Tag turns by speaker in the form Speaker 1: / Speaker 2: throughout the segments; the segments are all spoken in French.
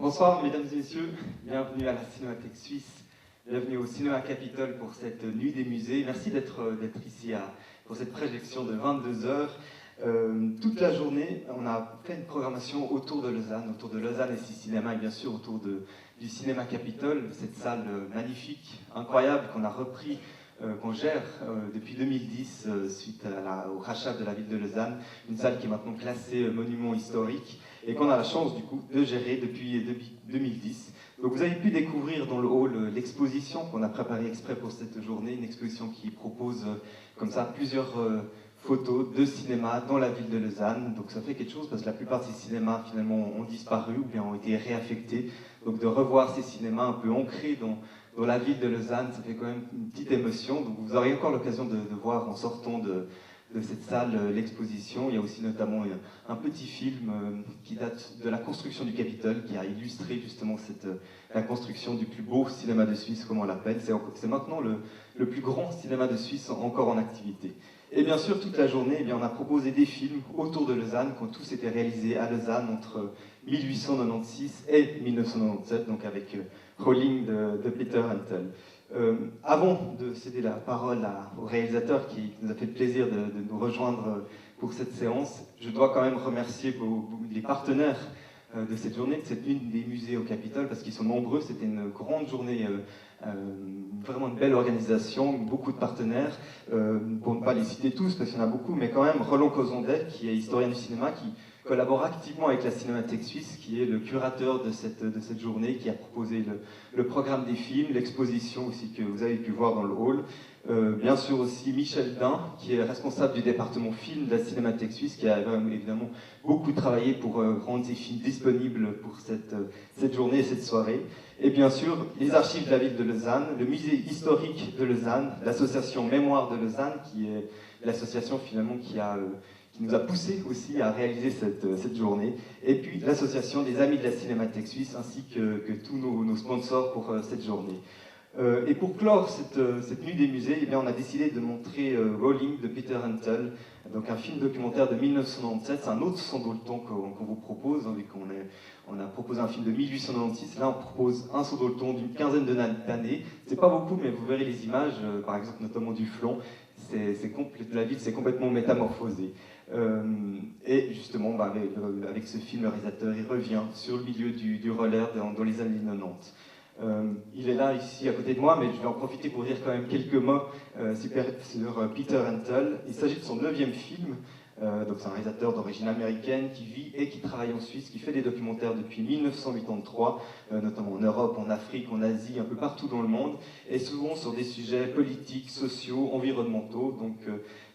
Speaker 1: Bonsoir mesdames et messieurs, bienvenue à la Cinémathèque Suisse, bienvenue au Cinéma Capitole pour cette nuit des musées. Merci d'être ici pour cette projection de 22 heures. Toute la journée, on a fait une programmation autour de Lausanne et Cinéma, et bien sûr autour du Cinéma Capitole, cette salle magnifique, incroyable, qu'on a repris, qu'on gère depuis 2010 suite au rachat de la ville de Lausanne, une salle qui est maintenant classée monument historique et qu'on a la chance du coup de gérer depuis 2010. Donc vous avez pu découvrir dans le hall l'exposition qu'on a préparée exprès pour cette journée, une exposition qui propose comme ça plusieurs photos de cinéma dans la ville de Lausanne. Donc ça fait quelque chose parce que la plupart de ces cinémas finalement ont disparu ou bien ont été réaffectés. Donc de revoir ces cinémas un peu ancrés dans la ville de Lausanne, ça fait quand même une petite émotion. Donc vous aurez encore l'occasion de voir en sortant de cette salle l'exposition. Il y a aussi notamment un petit film qui date de la construction du Capitole, qui a illustré justement la construction du plus beau cinéma de Suisse, comme on l'appelle. C'est maintenant le plus grand cinéma de Suisse encore en activité. Et bien sûr, toute la journée, on a proposé des films autour de Lausanne, qui ont tous été réalisés à Lausanne entre 1896 et 1997, donc avec Rolling de Peter Huntel. Avant de céder la parole au réalisateur qui nous a fait le plaisir de nous rejoindre pour cette séance, je dois quand même remercier les partenaires de cette journée, de cette nuit des musées au Capitole, parce qu'ils sont nombreux. C'était une grande journée, vraiment une belle organisation, beaucoup de partenaires, pour ne pas les citer tous, parce qu'il y en a beaucoup, mais quand même Roland Cozondet, qui est historien du cinéma, qui collabore activement avec la Cinémathèque Suisse, qui est le curateur de cette journée, qui a proposé le programme des films, l'exposition aussi que vous avez pu voir dans le hall. Bien sûr aussi Michel Dain, qui est responsable du département film de la Cinémathèque Suisse, qui a évidemment beaucoup travaillé pour rendre ces films disponibles pour cette journée et cette soirée. Et bien sûr, les archives de la ville de Lausanne, le musée historique de Lausanne, l'association Mémoire de Lausanne, qui est l'association finalement qui nous a poussé aussi à réaliser cette journée, et puis l'association des Amis de la Cinémathèque Suisse, ainsi que tous nos sponsors pour cette journée. Et pour clore cette nuit des musées, on a décidé de montrer Rolling de Peter Huntel, donc un film documentaire de 1997. C'est un autre Sandolton qu'on vous propose, vu qu'on a proposé un film de 1896. Là, on propose un Sandolton d'une quinzaine d'années. C'est pas beaucoup, mais vous verrez les images, par exemple notamment du Flon. La ville s'est complètement métamorphosée. Et justement, avec ce film, le réalisateur il revient sur le milieu du roller dans les années 90. Il est là, ici, à côté de moi, mais je vais en profiter pour dire quand même quelques mots sur Peter Huntel. Il s'agit de son 9e film. Donc c'est un réalisateur d'origine américaine qui vit et qui travaille en Suisse, qui fait des documentaires depuis 1983, notamment en Europe, en Afrique, en Asie, un peu partout dans le monde, et souvent sur des sujets politiques, sociaux, environnementaux. Donc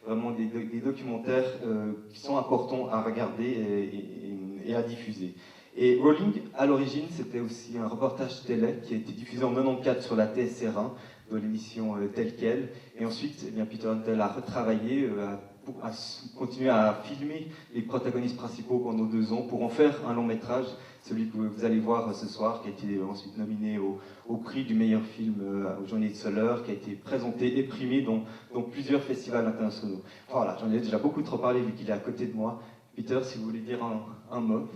Speaker 1: vraiment des documentaires qui sont importants à regarder et à diffuser. Et Rolling, à l'origine, c'était aussi un reportage télé qui a été diffusé en 94 sur la TSR1, dans l'émission Telle Quelle. Et ensuite, Peter Huntel a retravaillé, a continué à filmer les protagonistes principaux pendant 2 ans pour en faire un long métrage, celui que vous allez voir ce soir, qui a été ensuite nominé au prix du meilleur film au Journée de Soler, qui a été présenté et primé dans plusieurs festivals internationaux. Voilà, j'en ai déjà beaucoup trop parlé vu qu'il est à côté de moi. Peter, si vous voulez dire un mot.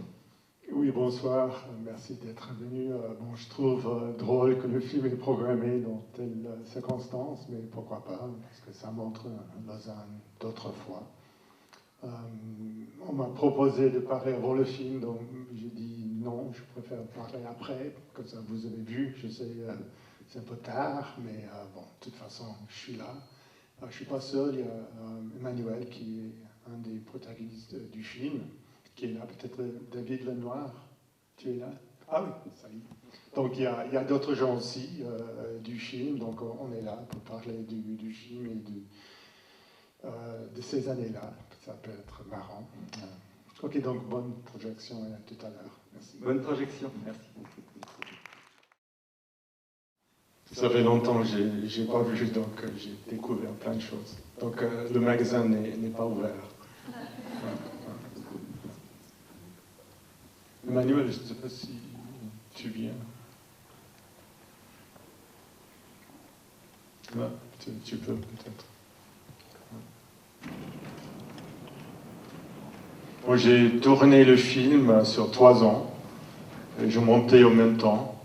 Speaker 2: Oui, bonsoir, merci d'être venu. Je trouve drôle que le film est programmé dans telle circonstance, mais pourquoi pas, parce que ça montre Lausanne d'autrefois. On m'a proposé de parler avant le film, donc j'ai dit non, je préfère parler après, comme ça vous avez vu, je sais, c'est un peu tard, mais de toute façon, je suis là. Je ne suis pas seul, il y a Emmanuel qui est un des protagonistes du film, qui est là, peut-être David Lenoir, tu es là? Ah oui, ça y est. Donc il y a d'autres gens aussi du film, donc on est là pour parler du film et de ces années-là. Ça peut être marrant. Ok, donc bonne projection et à tout à l'heure. Merci.
Speaker 1: Bonne projection, merci.
Speaker 2: Ça fait longtemps que je n'ai pas vu, donc j'ai découvert plein de choses. Donc le magasin n'est pas ouvert. Emmanuel, je ne sais pas si tu viens. Là, tu peux peut-être. Moi, j'ai tourné le film sur 3 ans. Je montais en même temps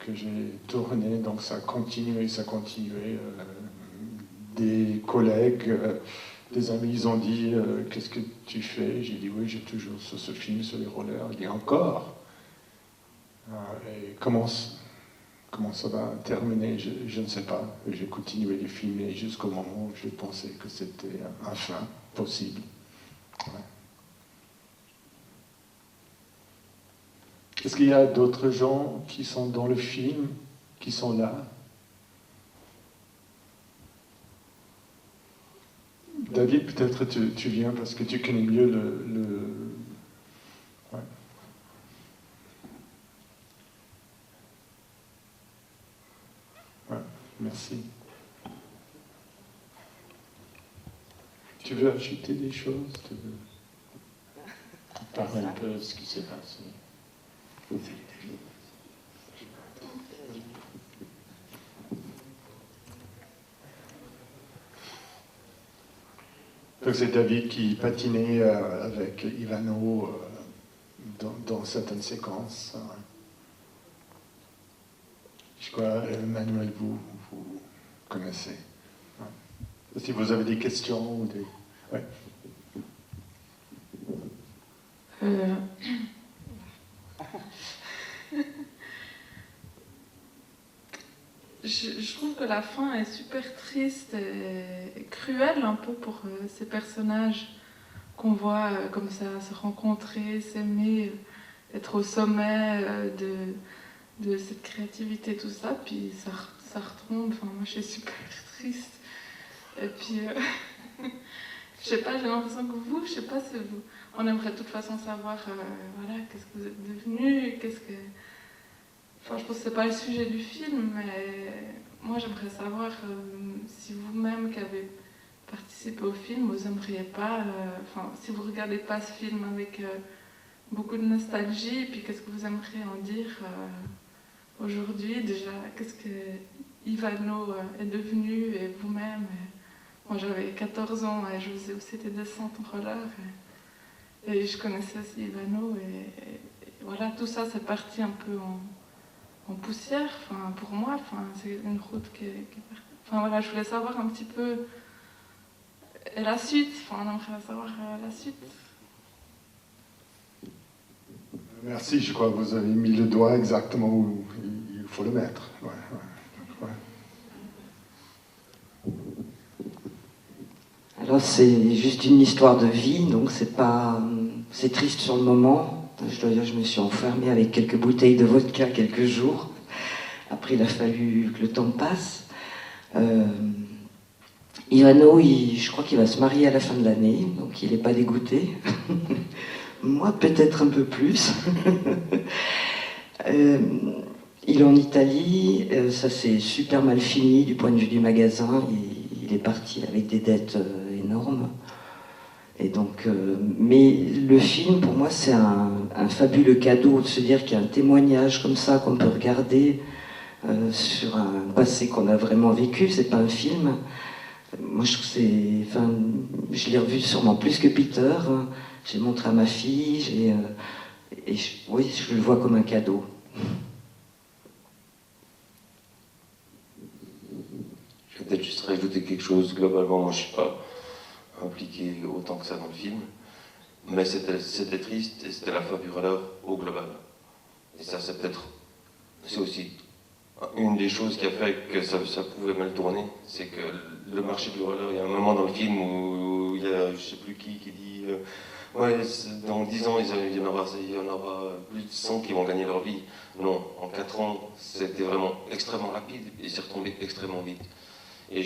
Speaker 2: que j'ai tourné, donc ça a continué, ça a continué. Des collègues, des amis, ils ont dit qu'est-ce que tu fais? J'ai dit oui, j'ai toujours ce film sur les rollers. Il dit encore. Et comment ça va terminer, je ne sais pas. J'ai continué de filmer jusqu'au moment où j'ai pensé que c'était un fin possible. Ouais. Est-ce qu'il y a d'autres gens qui sont dans le film, qui sont là? David, peut-être tu viens parce que tu connais mieux le... Ouais. Ouais, merci. Tu veux ajouter des choses? Tu veux parler un peu de ce qui s'est passé? Donc c'est David qui patinait avec Ivano dans certaines séquences. Je crois, Emmanuel, vous connaissez. Ouais. Si vous avez des questions ou des... Ouais.
Speaker 3: Je trouve que la fin est super triste et cruelle un peu pour ces personnages qu'on voit comme ça se rencontrer, s'aimer, être au sommet de cette créativité, tout ça, puis ça retombe. Enfin, moi je suis super triste. Et puis, je sais pas, j'ai l'impression que vous, je sais pas si vous, on aimerait de toute façon savoir, voilà, qu'est-ce que vous êtes devenus, qu'est-ce que... Enfin, je pense que c'est pas le sujet du film, mais moi j'aimerais savoir si vous-même qui avez participé au film, vous aimeriez pas, enfin, si vous regardez pas ce film avec beaucoup de nostalgie, puis qu'est-ce que vous aimeriez en dire aujourd'hui déjà, qu'est-ce que Ivano est devenu et vous-même. Moi j'avais 14 ans et je faisais aussi des descentes en roller et je connaissais aussi Ivano et voilà, tout ça c'est parti un peu en poussière, enfin, pour moi, enfin, c'est une route qui est partie. Enfin voilà, je voulais savoir un petit peu et la suite, enfin, on aimerait savoir la suite.
Speaker 2: Merci, je crois que vous avez mis le doigt exactement où il faut le mettre. Ouais.
Speaker 4: Alors c'est juste une histoire de vie, donc c'est triste sur le moment. Je dois dire, je me suis enfermée avec quelques bouteilles de vodka quelques jours. Après, il a fallu que le temps passe. Ivano, je crois qu'il va se marier à la fin de l'année, donc il n'est pas dégoûté. Moi, peut-être un peu plus. Il est en Italie, ça s'est super mal fini du point de vue du magasin. Il est parti avec des dettes énormes. Et donc, mais le film, pour moi, c'est un fabuleux cadeau de se dire qu'il y a un témoignage comme ça qu'on peut regarder sur un passé qu'on a vraiment vécu. C'est pas un film. Moi, je trouve que c'est... Enfin, je l'ai revu sûrement plus que Peter. J'ai montré à ma fille. Oui, je le vois comme un cadeau.
Speaker 5: Je vais peut-être juste rajouter quelque chose. Globalement, moi, je ne suis pas impliqué autant que ça dans le film. Mais c'était triste et c'était la fin du roller au global. Et ça, c'est aussi une des choses qui a fait que ça pouvait mal tourner. C'est que le marché du roller, il y a un moment dans le film où il y a, je ne sais plus qui dit ouais, dans 10 ans, il y en aura plus de 100 qui vont gagner leur vie. Non, en 4 ans, c'était vraiment extrêmement rapide et c'est retombé extrêmement vite. Et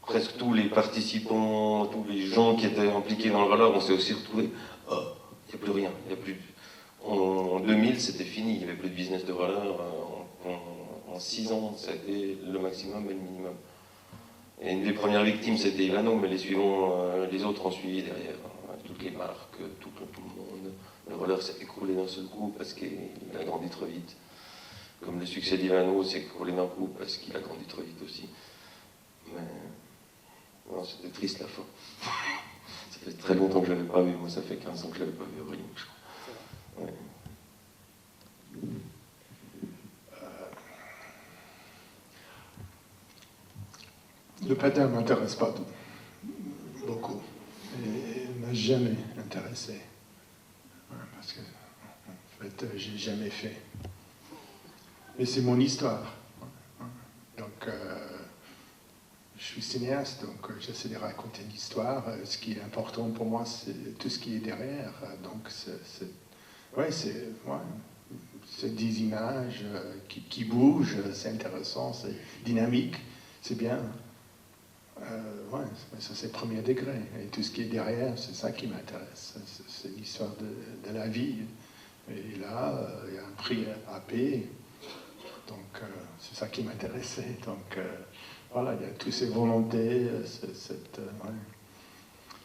Speaker 5: presque tous les participants, tous les gens qui étaient impliqués dans le roller, on s'est aussi retrouvés. Il n'y a plus rien. En 2000, c'était fini. Il n'y avait plus de business de roller. En 6 ans, c'était le maximum et le minimum. Et une des premières victimes, c'était Ivano, mais les autres ont suivi derrière. Toutes les marques, tout le monde. Le roller s'est écroulé d'un seul coup parce qu'il a grandi trop vite. Comme le succès d'Ivano s'est écroulé d'un coup parce qu'il a grandi trop vite aussi. Mais non, c'était triste la fin. Ça fait très longtemps que je ne l'avais pas vu. Moi, ça fait 15 ans que je ne l'avais pas vu au ring, je crois. Ouais.
Speaker 2: Le patin ne m'intéresse pas beaucoup. Et il ne m'a jamais intéressé. Ouais, parce que, en fait, j'ai jamais fait. Mais c'est mon histoire. Donc, je suis cinéaste, donc j'essaie de raconter une histoire. Ce qui est important pour moi, c'est tout ce qui est derrière. Donc, c'est des images qui bougent, c'est intéressant, c'est dynamique, c'est bien. Ça c'est premier degré. Et tout ce qui est derrière, c'est ça qui m'intéresse. C'est l'histoire de la vie. Et là, il y a un prix à payer. Donc, c'est ça qui m'intéressait. Donc, voilà, il y a toutes ces volontés,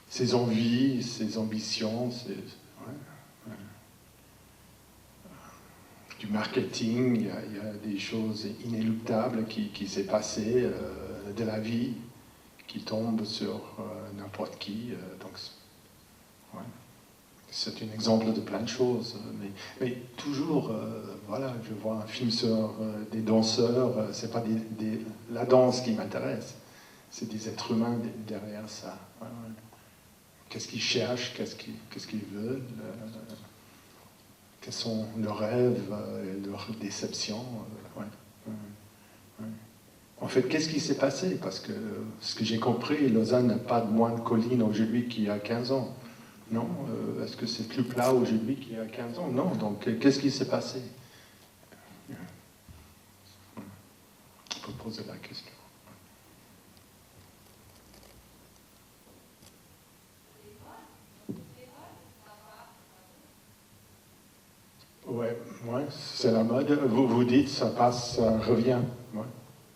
Speaker 2: ces envies, ces ambitions, du marketing. Il y a des choses inéluctables qui s'est passé de la vie, qui tombent sur n'importe qui. Donc, c'est un exemple de plein de choses. Mais toujours, voilà, je vois un film sur des danseurs, c'est pas la danse qui m'intéresse, c'est des êtres humains derrière ça. Qu'est-ce qu'ils cherchent, qu'est-ce qu'ils veulent, quels sont leurs rêves, leurs déceptions. En fait, qu'est-ce qui s'est passé? Parce que ce que j'ai compris, Lausanne n'a pas moins de collines aujourd'hui qu'il y a 15 ans. Non, est-ce que c'est plus plat aujourd'hui qu'il y a 15 ans? Non, donc qu'est-ce qui s'est passé? On peut poser la question. Ouais, c'est la mode. Vous dites, ça passe, ça revient. Ouais.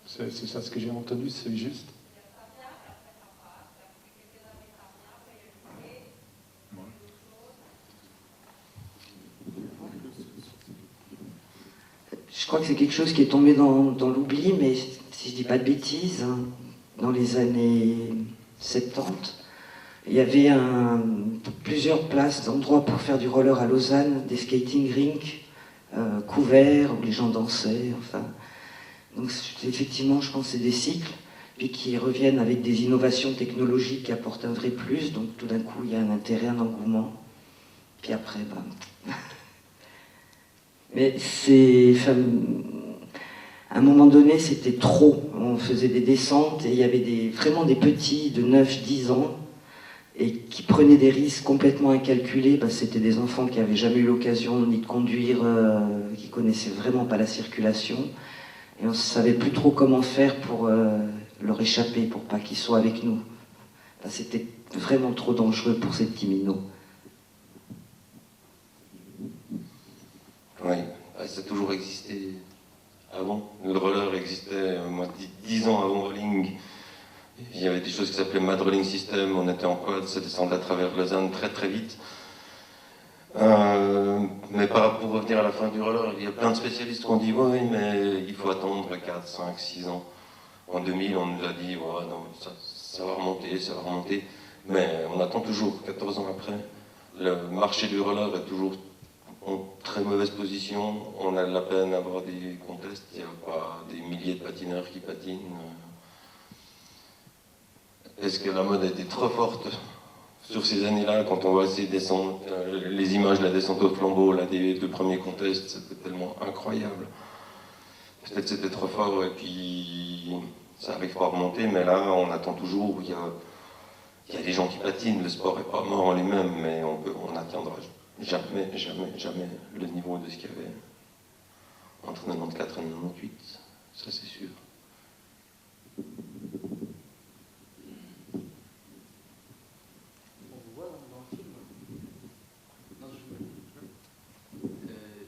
Speaker 2: C'est ça ce que j'ai entendu, c'est juste.
Speaker 4: Je crois que c'est quelque chose qui est tombé dans l'oubli, mais si je dis pas de bêtises, hein, dans les années 70, il y avait plusieurs places, d'endroits pour faire du roller à Lausanne, des skating rinks couverts où les gens dansaient. Enfin, donc effectivement, je pense que c'est des cycles, puis qui reviennent avec des innovations technologiques qui apportent un vrai plus. Donc tout d'un coup, il y a un intérêt, un engouement. Puis après, mais à un moment donné, c'était trop. On faisait des descentes et il y avait vraiment des petits de 9-10 ans et qui prenaient des risques complètement incalculés. C'était des enfants qui n'avaient jamais eu l'occasion ni de conduire, qui connaissaient vraiment pas la circulation. Et on ne savait plus trop comment faire pour leur échapper, pour pas qu'ils soient avec nous. C'était vraiment trop dangereux pour ces petits minots.
Speaker 5: Oui, ça a toujours existé avant. Le roller existait, moi, 10 ans avant Rolling. Il y avait des choses qui s'appelaient Mad Rolling System, on était en quad, ça descendait à travers Lausanne très très vite. Mais pour revenir à la fin du roller, il y a plein de spécialistes qui ont dit oui, mais il faut attendre 4, 5, 6 ans. En 2000, on nous a dit ouais, non, ça va remonter, ça va remonter. Mais on attend toujours, 14 ans après. Le marché du roller est toujours en très mauvaise position. On a de la peine à avoir des contests, il n'y a pas des milliers de patineurs qui patinent. Est-ce que la mode a été trop forte sur ces années-là, quand on voit ces descentes, les images de la descente au flambeau, là, des 2 premiers contests, c'était tellement incroyable. Peut-être c'était trop fort et puis ça n'arrive pas à remonter, mais là, on attend toujours. Il y a des gens qui patinent, le sport n'est pas mort en lui-même, mais on n'atteindra jamais le niveau de ce qu'il y avait entre 94 et 98, ça c'est sûr.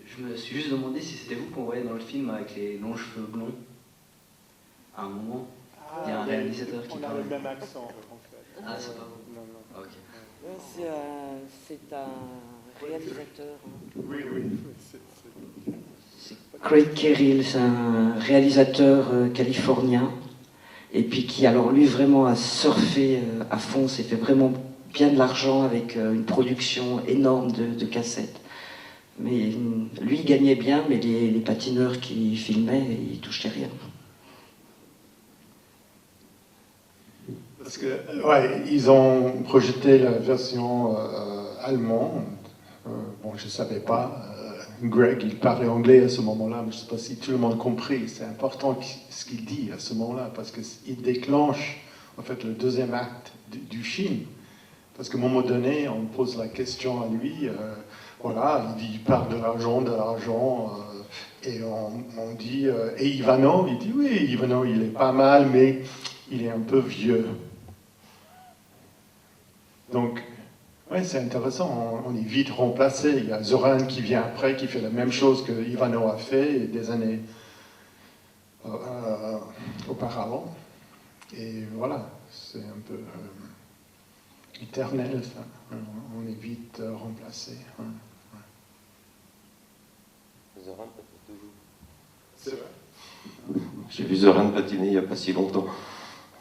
Speaker 6: Je me suis juste demandé si c'était vous qu'on voyait dans le film avec les longs cheveux blonds. À un moment, il y a un réalisateur qui parle.
Speaker 2: On a le même accent, en fait.
Speaker 6: Ah, c'est pas vous?
Speaker 2: Non.
Speaker 6: Ok.
Speaker 4: C'est un réalisateur.
Speaker 2: Oui.
Speaker 4: C'est Craig Carrill, c'est un réalisateur californien. Et puis qui, alors lui, vraiment a surfé à fond, s'est fait vraiment bien de l'argent avec une production énorme de cassettes. Mais lui, il gagnait bien, mais les patineurs qui filmaient, ils touchaient rien.
Speaker 2: Parce que, ouais, ils ont projeté la version allemande. Bon, je ne savais pas. Greg, il parlait anglais à ce moment-là, mais je ne sais pas si tout le monde a compris. C'est important ce qu'il dit à ce moment-là, parce qu'il déclenche, en fait, le deuxième acte du film. Parce qu'à un moment donné, on pose la question à lui, voilà, il parle de l'argent, et on dit, et Ivano, il dit, oui, Ivano, il est pas mal, mais il est un peu vieux. Donc, ouais, c'est intéressant, on est vite remplacé. Il y a Zoran qui vient après, qui fait la même chose que Ivano a fait des années auparavant. Et voilà, c'est un peu éternel, ça. On est vite remplacé.
Speaker 5: Zoran patine toujours.
Speaker 2: C'est vrai.
Speaker 5: J'ai vu Zoran patiner il n'y a pas si longtemps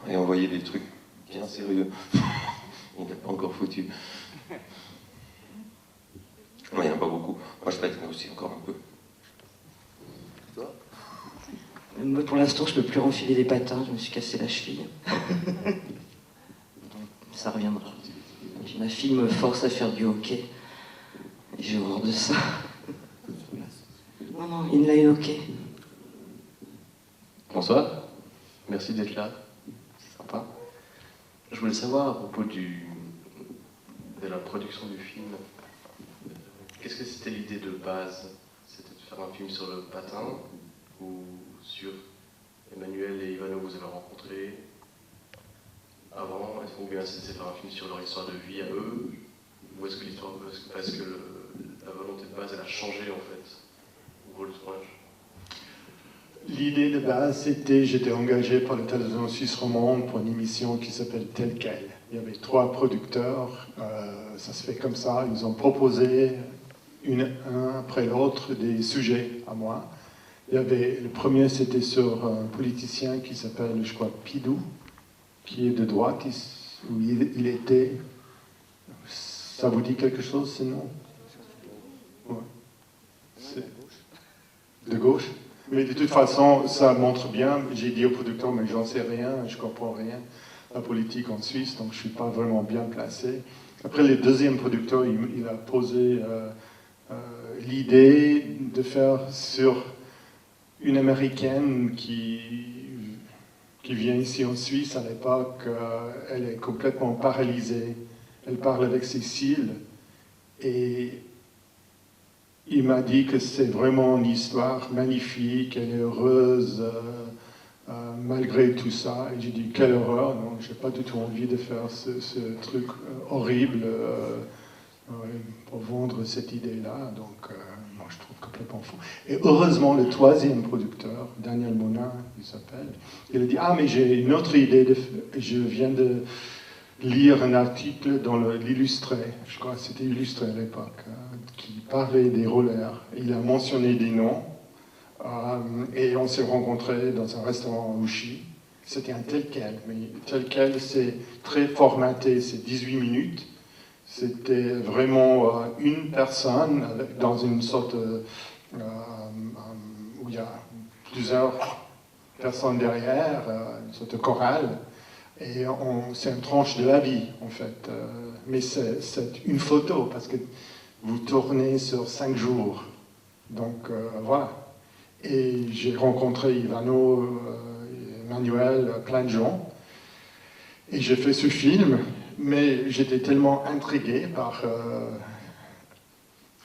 Speaker 5: et envoyer des trucs bien sérieux. Il n'est pas encore foutu. Mais il n'y en a pas beaucoup. Moi, je patine aussi encore un peu. Toi ?
Speaker 4: Moi, pour l'instant, je ne peux plus renfiler les patins, je me suis cassé la cheville. Donc, ça reviendra. Ma fille me force à faire du hockey. Et j'ai horreur de ça. Non, inline hockey.
Speaker 7: Bonsoir, merci d'être là, c'est sympa. Je voulais savoir à propos de la production du film, qu'est-ce que c'était l'idée de base? C'était de faire un film sur le patin ou sur Emmanuel et Ivano, vous avez rencontré avant? Est-ce que bien c'était de faire un film sur leur histoire de vie à eux? Ou est-ce que l'histoire, parce que la volonté de base elle a changé en fait au rôle de tournage?
Speaker 2: L'idée de base, c'était, j'étais engagé par la télévision suisse romande pour une émission qui s'appelle Tel Quel. Il y avait 3 producteurs, ça se fait comme ça, ils ont proposé un après l'autre des sujets à moi. Le premier, c'était sur un politicien qui s'appelle, je crois, Pidou, qui est de droite, où il était. Ça vous dit quelque chose, ce nom? Ouais. C'est de gauche. Mais de toute façon, ça montre bien, j'ai dit au producteur, mais j'en sais rien, je comprends rien à la politique en Suisse, donc je ne suis pas vraiment bien placé. Après, le deuxième producteur, il a posé l'idée de faire sur une Américaine qui vient ici en Suisse à l'époque, elle est complètement paralysée, elle parle avec ses cils, et il m'a dit que c'est vraiment une histoire magnifique, elle est heureuse malgré tout ça. Et j'ai dit, quelle horreur, non, j'ai pas du tout envie de faire ce truc horrible pour vendre cette idée-là. Donc, moi, je trouve complètement fou. Et heureusement, le troisième producteur, Daniel Monin, il s'appelle, il a dit, ah, mais j'ai une autre idée, je viens de lire un article dans l'Illustré, je crois que c'était Illustré à l'époque, qui parlait des rollers. Il a mentionné des noms, et on s'est rencontrés dans un restaurant à Ouchy. C'était un tel quel, mais tel quel, c'est très formaté, c'est 18 minutes. C'était vraiment une personne dans une sorte où il y a plusieurs personnes derrière, une sorte de chorale. Et c'est une tranche de la vie, en fait. Mais c'est une photo, parce que vous tournez sur 5 jours. Donc, voilà. Et j'ai rencontré Ivano, Emmanuel, plein de gens. Et j'ai fait ce film, mais j'étais tellement intrigué par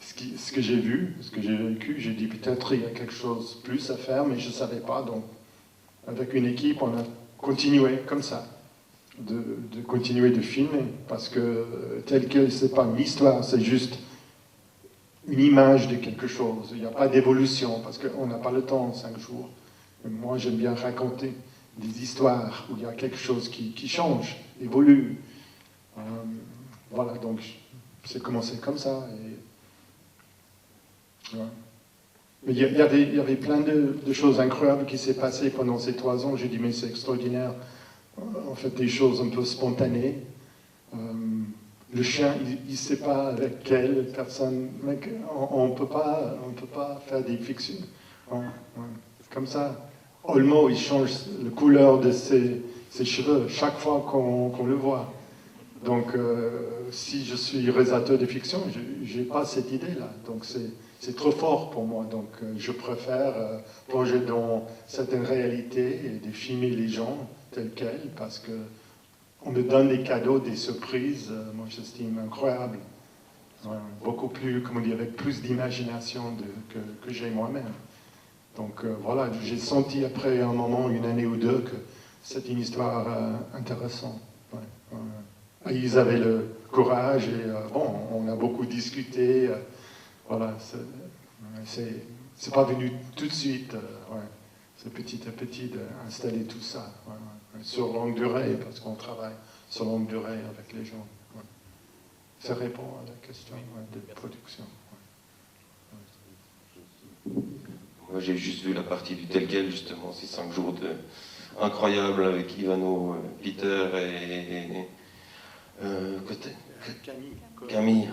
Speaker 2: ce que j'ai vu, ce que j'ai vécu. J'ai dit, peut-être il y a quelque chose de plus à faire, mais je ne savais pas. Donc, avec une équipe, on a continué comme ça. De continuer de filmer, parce que tel quel, c'est pas une histoire, c'est juste une image de quelque chose. Il n'y a pas d'évolution, parce qu'on n'a pas le temps en 5 jours. Mais moi, j'aime bien raconter des histoires où il y a quelque chose qui change, évolue. Voilà, donc c'est commencé comme ça. Et, ouais. Mais il y avait plein de choses incroyables qui s'est passées pendant ces 3 ans. J'ai dit, mais c'est extraordinaire. En fait, des choses un peu spontanées. Le chien, il ne sait pas avec quelle personne. Mec, on peut pas faire des fictions. Comme ça. Olmo, il change la couleur de ses ses cheveux chaque fois qu'on le voit. Donc, si je suis réalisateur de fiction, je n'ai pas cette idée-là. Donc, c'est trop fort pour moi. Donc, je préfère plonger dans certaines réalités et de filmer les gens tels quels, parce qu'on me donne des cadeaux, des surprises, moi j'estime incroyables. Ouais, beaucoup plus, comment dire, avec plus d'imagination que j'ai moi-même. Donc voilà, j'ai senti après un moment, une année ou deux, que c'est une histoire intéressante. Ouais, ouais. Ils avaient le courage et bon, on a beaucoup discuté. Voilà, c'est pas venu tout de suite. Ouais. C'est petit à petit d'installer tout ça, ouais, ouais. Sur longue durée, parce qu'on travaille sur longue durée avec les gens. Ouais. Ça répond à la question de production.
Speaker 5: Moi, j'ai juste vu la partie du tel quel, justement, ces 5 jours incroyables avec Ivano, Peter et Camille.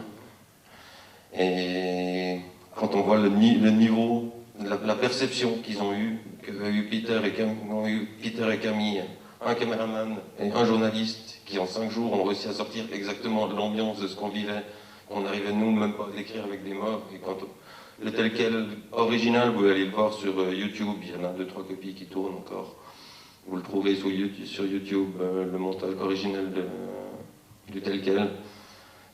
Speaker 5: Et quand on voit le niveau, la perception qu'ils ont eu, qu'ont eu Peter et Camille, un caméraman et un journaliste, qui en 5 jours ont réussi à sortir exactement de l'ambiance de ce qu'on vivait. On n'arrivait nous même pas à l'écrire avec des mots. Et quand le tel quel original, vous allez le voir sur YouTube, il y en a 2-3 copies qui tournent encore. Vous le trouvez sur YouTube, le montage original du tel quel.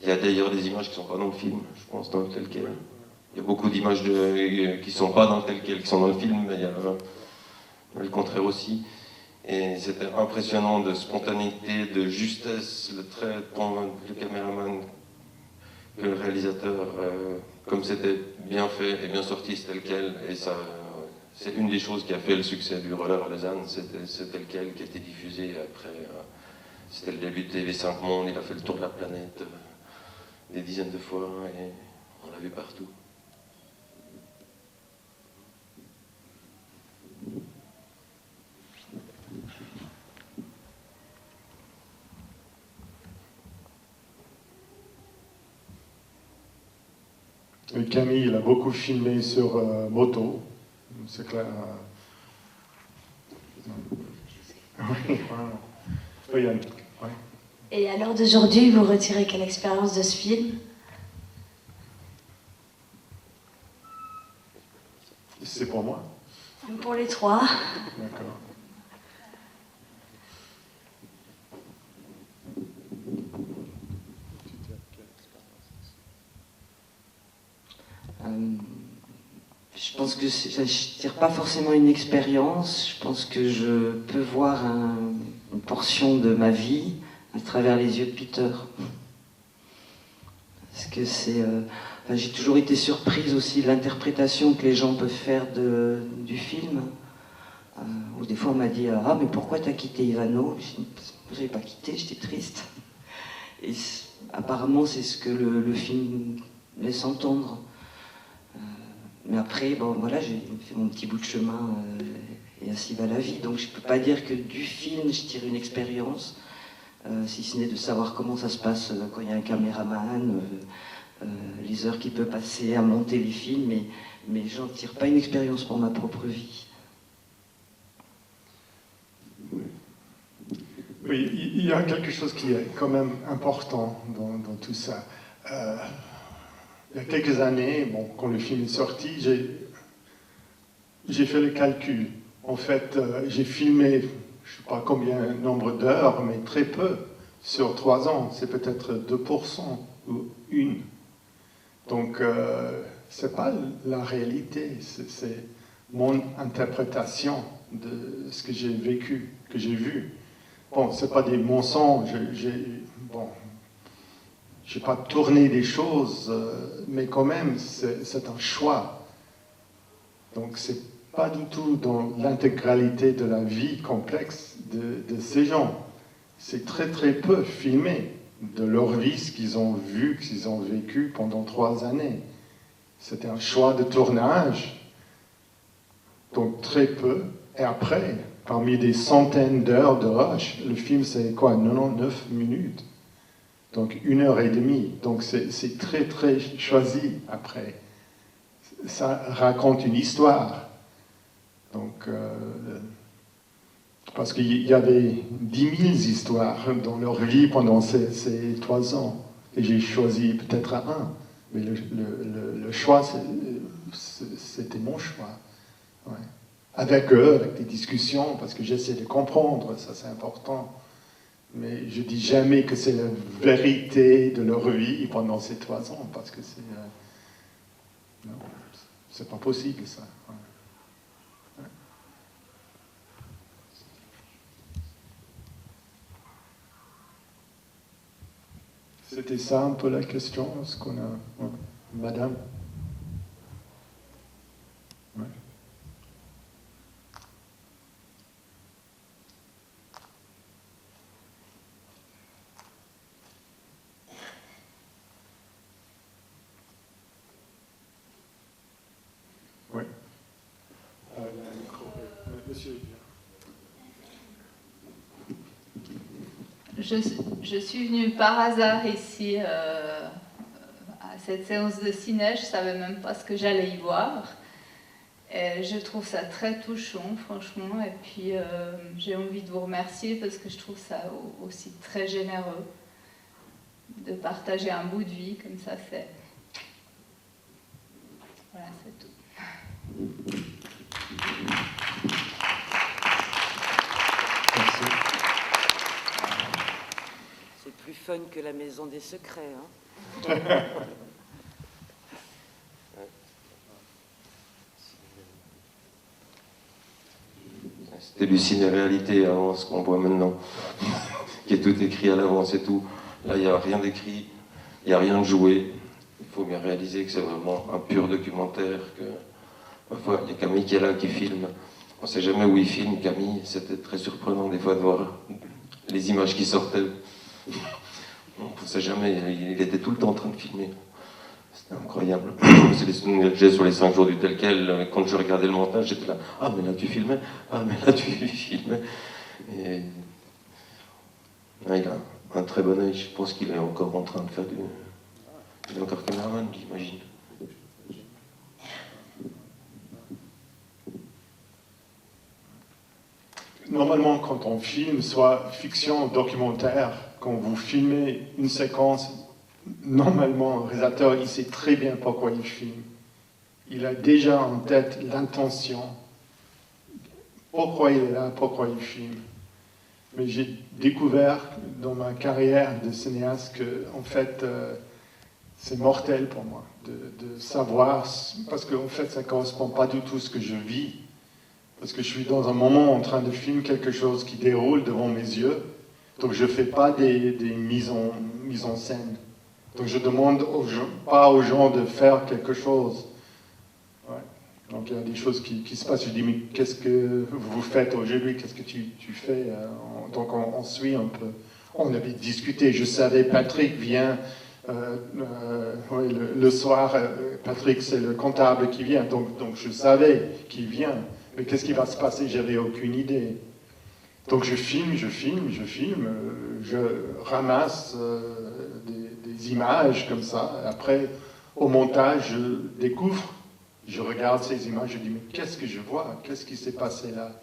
Speaker 5: Il y a d'ailleurs des images qui ne sont pas dans le film, je pense, dans le tel quel. Il y a beaucoup d'images qui ne sont pas dans le tel quel, qui sont dans le film, mais il y a le contraire aussi. Et c'était impressionnant de spontanéité, de justesse, le trait, le caméraman, que le réalisateur, comme c'était bien fait et bien sorti, c'est tel quel. Et ça, c'est une des choses qui a fait le succès du Roller à Lausanne, c'était tel quel qui a été diffusé après. C'était le début de TV5 Monde, il a fait le tour de la planète des dizaines de fois et on l'a vu partout.
Speaker 2: Et Camille, il a beaucoup filmé sur moto, c'est clair. Oui, voilà. Oui, Yann. Ouais.
Speaker 8: Et à l'heure d'aujourd'hui, vous retirez quelle expérience de ce film?
Speaker 2: C'est pour moi?
Speaker 8: Pour les trois.
Speaker 2: D'accord.
Speaker 4: Je pense que je ne tire pas forcément une expérience, je pense que je peux voir une portion de ma vie à travers les yeux de Peter. Parce que j'ai toujours été surprise aussi de l'interprétation que les gens peuvent faire du film. Où des fois on m'a dit « Ah, mais pourquoi t'as quitté Ivano ?» Je n'ai pas quitté, j'étais triste. Et apparemment c'est ce que le film laisse entendre. Mais après, bon, voilà, j'ai fait mon petit bout de chemin et ainsi va la vie. Donc je ne peux pas dire que du film, je tire une expérience, si ce n'est de savoir comment ça se passe quand il y a un caméraman, les heures qu'il peut passer à monter les films, mais je n'en tire pas une expérience pour ma propre vie.
Speaker 2: Oui, il y a quelque chose qui est quand même important dans tout ça. Il y a quelques années, bon, quand le film est sorti, j'ai fait le calcul. En fait, j'ai filmé, je ne sais pas combien, nombre d'heures, mais très peu, sur 3 ans. C'est peut-être 2% ou 1. Donc, ce n'est pas la réalité, c'est mon interprétation de ce que j'ai vécu, que j'ai vu. Bon, ce n'est pas des mensonges, je n'ai pas tourné des choses, mais quand même, c'est un choix. Donc, ce n'est pas du tout dans l'intégralité de la vie complexe de ces gens. C'est très très peu filmé de leur vie, ce qu'ils ont vu, ce qu'ils ont vécu pendant 3 années. C'était un choix de tournage, donc très peu. Et après, parmi des centaines d'heures de rush, le film c'est quoi, 99 minutes. Donc 1h30, donc c'est très très choisi après. Ça raconte une histoire. Donc Parce qu'il y avait 10 000 histoires dans leur vie pendant ces 3 ans. Et j'ai choisi peut-être un. Mais le choix, c'était mon choix. Ouais. Avec eux, avec des discussions, parce que j'essaie de comprendre, ça c'est important. Mais je dis jamais que c'est la vérité de leur vie pendant ces 3 ans, parce que non, c'est pas possible ça. Ouais. Ouais. C'était ça un peu la question, ce qu'on a, ouais. Madame. Ouais. Oui. Monsieur.
Speaker 9: Je suis venue par hasard ici à cette séance de ciné. Je ne savais même pas ce que j'allais y voir. Et je trouve ça très touchant, franchement. Et puis, j'ai envie de vous remercier parce que je trouve ça aussi très généreux de partager un bout de vie comme ça. Voilà, c'est tout.
Speaker 2: Merci.
Speaker 4: C'est plus fun que la maison des secrets, hein.
Speaker 5: C'était du ciné-réalité avant ce qu'on voit maintenant, qui est tout écrit à l'avance et tout. Là, il n'y a rien d'écrit, il n'y a rien de joué. Il faut bien réaliser que c'est vraiment un pur documentaire. Parfois, il y a Camille qui est là, qui filme. On ne sait jamais où il filme, Camille. C'était très surprenant des fois de voir les images qui sortaient. On ne sait jamais, il était tout le temps en train de filmer. C'était incroyable. C'est les souvenirs que j'ai sur les 5 jours du tel quel. Quand je regardais le montage, j'étais là. Ah, mais là tu filmais. Ah, mais là tu filmais. Et là, il a un très bon œil. Je pense qu'il est encore en train de faire du. Il est encore caméraman, j'imagine.
Speaker 2: Normalement, quand on filme, soit fiction, documentaire, quand vous filmez une séquence, normalement, le réalisateur, il sait très bien pourquoi il filme. Il a déjà en tête l'intention, pourquoi il est là, pourquoi il filme. Mais j'ai découvert dans ma carrière de cinéaste que, en fait, c'est mortel pour moi de savoir, parce qu'en fait, ça ne correspond pas du tout à ce que je vis. Parce que je suis dans un moment en train de filmer quelque chose qui déroule devant mes yeux. Donc je ne fais pas des mises en scène. Donc je demande pas aux gens de faire quelque chose. Ouais. Donc il y a des choses qui se passent. Je dis, mais qu'est-ce que vous faites aujourd'hui? Qu'est-ce que tu fais? Donc on suit un peu. On avait discuté. Je savais, Patrick vient oui, le soir. Patrick, c'est le comptable qui vient. Donc je savais qu'il vient. Mais qu'est-ce qui va se passer? J'avais aucune idée. Donc je filme, je ramasse des images comme ça. Après, au montage, je découvre, je regarde ces images, je dis, mais qu'est-ce que je vois? Qu'est-ce qui s'est passé là?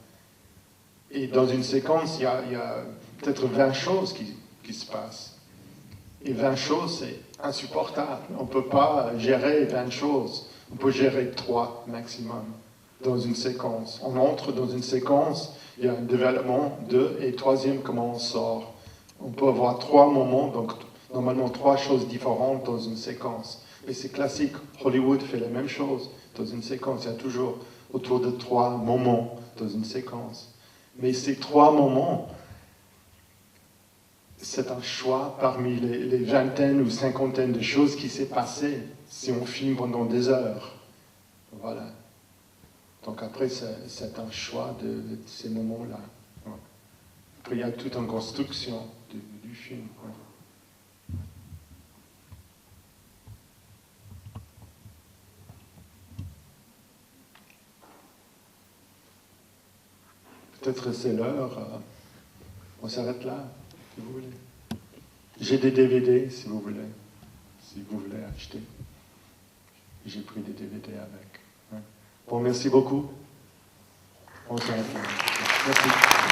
Speaker 2: Et dans une séquence, il y a peut-être 20 choses qui se passent. Et 20 choses, c'est insupportable. On ne peut pas gérer 20 choses. On peut gérer 3 maximum dans une séquence. On entre dans une séquence, il y a un développement, 2, et 3e, comment on sort. On peut avoir 3 moments, donc normalement 3 choses différentes dans une séquence. Mais c'est classique, Hollywood fait la même chose dans une séquence. Il y a toujours autour de 3 moments dans une séquence. Mais ces 3 moments, c'est un choix parmi les vingtaines ou cinquantaines de choses qui s'est passées si on filme pendant des heures. Voilà. Donc après, c'est un choix de ces moments-là. Ouais. Après, il y a toute une construction du film. Ouais. Peut-être c'est l'heure. On s'arrête là, si vous voulez. J'ai des DVD, si vous voulez acheter. J'ai pris des DVD avec. Ouais. Bon, merci beaucoup. On s'arrête là. Merci.